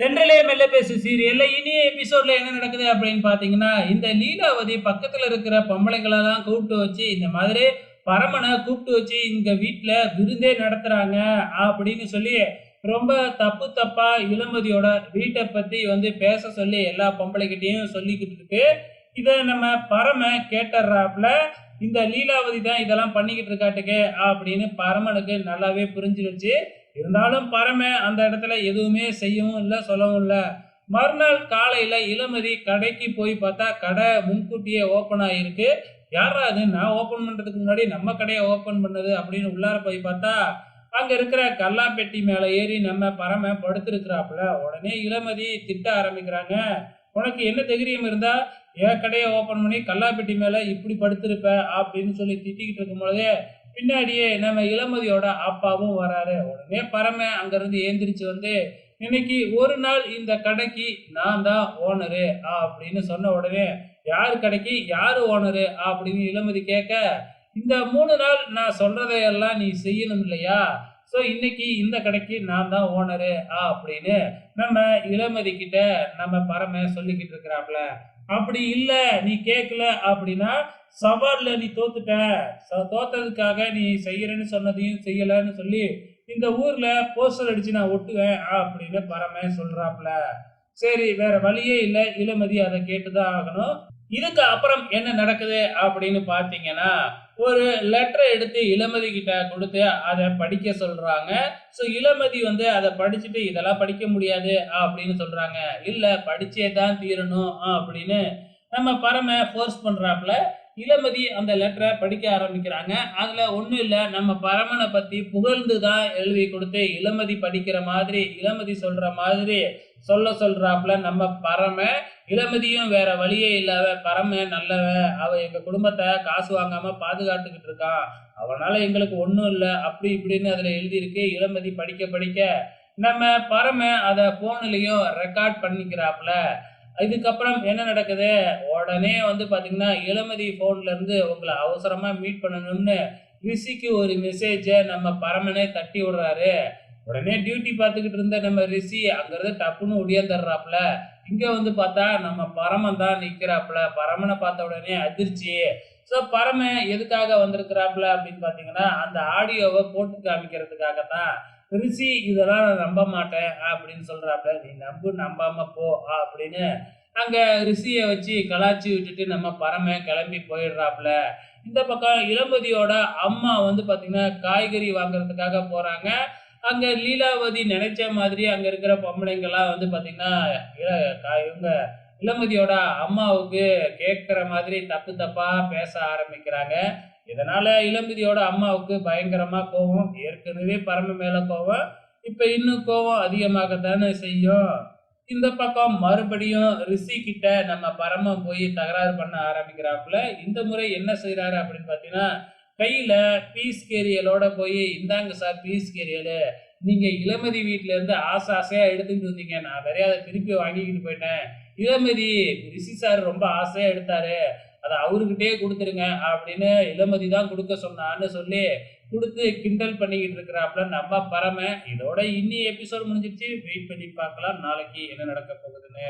தென்றலே மெல்ல பேசு சீரியல்ல இனிய எபிசோட்ல என்ன நடக்குது அப்படின்னு பாத்தீங்கன்னா, இந்த லீலாவதி பக்கத்துல இருக்கிற பொம்பளைங்களெல்லாம் கூப்பிட்டு வச்சு, இந்த மாதிரி பரமனை கூப்பிட்டு வச்சு எங்க வீட்ல விருந்தே நடத்துறாங்க அப்படின்னு சொல்லி, ரொம்ப தப்பு தப்பா இளமதியோட வீட்ட பத்தி பேச சொல்லி எல்லா பொம்பளைகிட்டயும் சொல்லிக்கிட்டு இருக்கு. இத நம்ம பரம கேட்டர்றாப்புல, இந்த லீலாவதி தான் இதெல்லாம் பண்ணிக்கிட்டு இருக்காட்டுக்கே அப்படின்னு பரமனுக்கு நல்லாவே புரிஞ்சிருச்சு. இருந்தாலும் பரம அந்த இடத்துல எதுவுமே செய்யவும் இல்ல, சொல்லவும் இல்ல. மறுநாள் காலையில இளமதி கடைக்கு போய் பார்த்தா, கடை முன்கூட்டியே ஓப்பன் ஆயிருக்கு. யார்ரா அது? நான் ஓப்பன் பண்றதுக்கு முன்னாடி நம்ம கடைய ஓப்பன் பண்ணது அப்படின்னு உள்ளார போய் பார்த்தா, அங்க இருக்கிற கல்லாப்பெட்டி மேல ஏறி நம்ம பரம படுத்திருக்கிறாப்புல. உடனே இளமதி திட்ட ஆரம்பிக்கிறாங்க. "உனக்கு என்ன தைரியம் இருந்தா என் கடைய ஓப்பன் பண்ணி கல்லாப்பெட்டி மேல இப்படி படுத்திருப்ப?" அப்படின்னு சொல்லி திட்டிக்கிட்டு இருக்கும் பொழுதே, பின்னாடியே நம்ம இளமதியோட அப்பாவும் வராரு. உடனே பரம அங்கிருந்து ஏந்திரிச்சு வந்து, "இன்னைக்கு ஒரு நாள் இந்த கடைக்கு நான் தான் ஓனரு" அப்படின்னு சொன்ன உடனே, "யாரு கடைக்கு யாரு ஓனரு?" அப்படின்னு இளமதி கேட்க, "இந்த 3 நாள் நான் சொல்றதையெல்லாம் நீ செய்யணும் இல்லையா? ஸோ இன்னைக்கு இந்த கடைக்கு நான் தான் ஓனரு" அப்படின்னு நம்ம இளமதி கிட்ட நம்ம பரம சொல்லிக்கிட்டு இருக்கிறாப்ல. "அப்படி இல்ல, நீ கேட்கல அப்படின்னா சவால்ல நீ தோத்துட்ட. தோத்ததுக்காக நீ செய்யறேன்னு சொன்னதையும் செய்யலன்னு சொல்லி இந்த ஊர்ல போஸ்டர் அடிச்சு நான் ஒட்டுவேன்" அப்படின்னு பரம சொல்றாப்ல. சரி, வேற வழியே இல்ல. இளமதி அதை கேட்டுதான் ஆகணும். இதுக்கு அப்புறம் என்ன நடக்குது அப்படின்னு பாத்தீங்கன்னா, ஒரு லெட்டரை எடுத்து இளமதி கிட்ட கொடுத்து அதை படிக்க சொல்றாங்க. ஸோ இளமதி அதை படிச்சுட்டு இதெல்லாம் படிக்க முடியாது அப்படின்னு சொல்றாங்க. இல்ல, படிச்சே தான் தீரணும் அப்படின்னு நம்ம பரம ஃபோர்ஸ் பண்றாப்ல. இளமதி அந்த லெட்டரை படிக்க ஆரம்பிக்கிறாங்க. அதுல ஒண்ணும் இல்ல, நம்ம பரமனை பத்தி புகழ்ந்து தான் எழுதி கொடுத்து இளமதி படிக்கிற மாதிரி, இளமதி சொல்ற மாதிரி சொல்றாப்ல நம்ம பரம. இளமதியும் வேற வழியே இல்லாம, "பரம நல்லவன், அவன் எங்க குடும்பத்தை காசு வாங்காம பாதுகாத்துக்கிட்டு இருக்கான், அவனால எங்களுக்கு ஒண்ணும் இல்ல" அப்படி இப்படின்னு அதுல எழுதியிருக்கு. இளமதி படிக்க படிக்க நம்ம பரம அத போன்லயும் ரெக்கார்ட் பண்ணிக்கிறாப்ல. இதுக்கப்புறம் என்ன நடக்குது, உடனே பாத்தீங்கன்னா, இளமதி போன்ல இருந்து உங்களை அவசரமா மீட் பண்ணணும்னு ரிஷிக்கு ஒரு மெசேஜ நம்ம பரமனே தட்டி விடுறாரு. உடனே டியூட்டி பார்த்துக்கிட்டு இருந்த நம்ம ரிஷி அங்கிருந்து டப்புன்னு ஒடியாந்துடுறாப்புல. இங்க பார்த்தா நம்ம பரமன் தான் நிக்கிறாப்புல. பரமனை பார்த்த உடனே அதிர்ச்சி. ஸோ பரம எதுக்காக வந்திருக்கிறாப்புல அப்படின்னு பாத்தீங்கன்னா, அந்த ஆடியோவை போட்டு காமிக்கிறதுக்காக தான். ரிஷி, "இதெல்லாம் நான் நம்ப மாட்டேன்" அப்படின்னு சொல்றாப்புல. "நீ நம்பு, நம்பாம போ" அப்படின்னு அங்க ரிஷிய வச்சு கலாய்ச்சி விட்டுட்டு நம்ம பரம கிளம்பி போயிடுறாப்புல. இந்த பக்கம் இளமதியோட அம்மா பாத்தீங்கன்னா, காய்கறி வாங்குறதுக்காக போறாங்க. அங்க லீலாவதி நினைச்ச மாதிரி அங்க இருக்கிற பொம்பளைங்கலாம் பாத்தீங்கன்னா, இள இவங்க இளமதியோட அம்மாவுக்கு கேட்கிற மாதிரி தப்பு தப்பா பேச ஆரம்பிக்கிறாங்க. இதனால இளமதியோட அம்மாவுக்கு பயங்கரமா கோவம். ஏற்கனவே பரம மேல கோவம். இப்ப இன்னும் கோவம் அதிகமாகத்தானே செய்யும். இந்த பக்கம் மறுபடியும் ரிஷி கிட்ட நம்ம பரம போய் தகராறு பண்ண ஆரம்பிக்கிறாப்புல. இந்த முறை என்ன செய்றாரு அப்படின்னு பார்த்தீங்கன்னா, கையில பீஸ் கேரியலோட போய், "இந்தாங்க சார் பீஸ் கேரியலு. நீங்க இளமதி வீட்ல இருந்து ஆசை ஆசையா எடுத்துட்டு வந்தீங்க. நான் வேற அத திருப்பி வாங்கிக்கிட்டு போயிட்டேன். இளமதி, ரிஷி சார் ரொம்ப ஆசையா எடுத்தாரு. அத அவருகிட்டயே குடுத்துருங்க" அப்படின்னு இளமதி தான் குடுக்க சொன்னான்னு சொல்லி குடுத்து கிண்டல் பண்ணிக்கிட்டு இருக்கிறாப்புல நம்ம பரம. இதோட இன்னி எபிசோட் முடிஞ்சிருச்சு. வெயிட் பண்ணி பார்க்கலாம் நாளைக்கு என்ன நடக்க போகுதுன்னு.